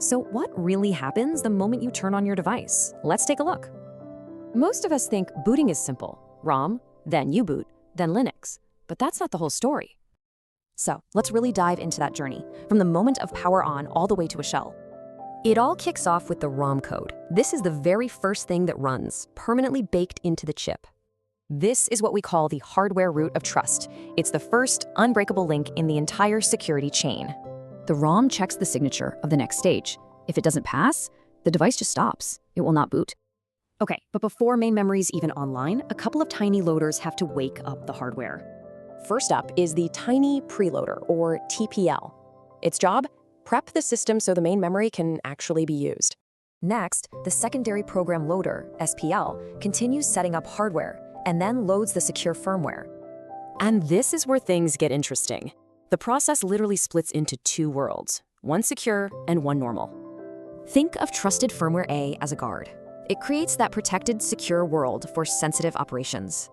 So what really happens the moment you turn on your device? Let's take a look. Most of us think booting is simple. ROM, then U-boot, then Linux. But that's not the whole story. So let's really dive into that journey, from the moment of power on all the way to a shell. It all kicks off with the ROM code. This is the very first thing that runs, permanently baked into the chip. This is what we call the hardware root of trust. It's the first unbreakable link in the entire security chain. The ROM checks the signature of the next stage. If it doesn't pass, the device just stops. It will not boot. Okay, but before main memory is even online, a couple of tiny loaders have to wake up the hardware. First up is the tiny preloader, or TPL. Its job? Prep the system so the main memory can actually be used. Next, the secondary program loader, SPL, continues setting up hardware and then loads the secure firmware. And this is where things get interesting. The process literally splits into two worlds, one secure and one normal. Think of trusted firmware A as a guard. It creates that protected, secure world for sensitive operations.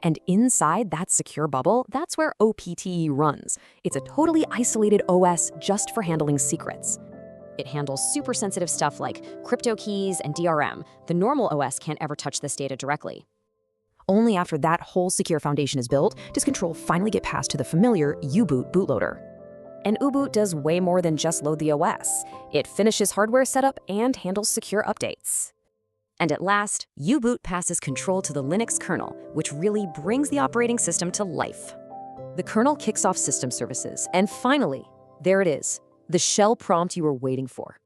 And inside that secure bubble, that's where OPTE runs. It's a totally isolated OS just for handling secrets. It handles super sensitive stuff like crypto keys and DRM. The normal OS can't ever touch this data directly. Only after that whole secure foundation is built does control finally get passed to the familiar U-boot bootloader. And U-boot does way more than just load the OS. It finishes hardware setup and handles secure updates. And at last, U-boot passes control to the Linux kernel, which really brings the operating system to life. The kernel kicks off system services, and finally, there it is, the shell prompt you were waiting for.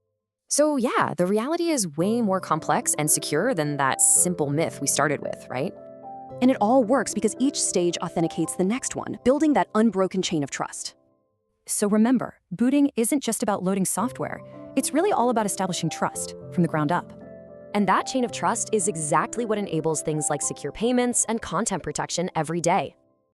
So yeah, the reality is way more complex and secure than that simple myth we started with, right? And it all works because each stage authenticates the next one, building that unbroken chain of trust. So remember, booting isn't just about loading software. It's really all about establishing trust from the ground up. And that chain of trust is exactly what enables things like secure payments and content protection every day.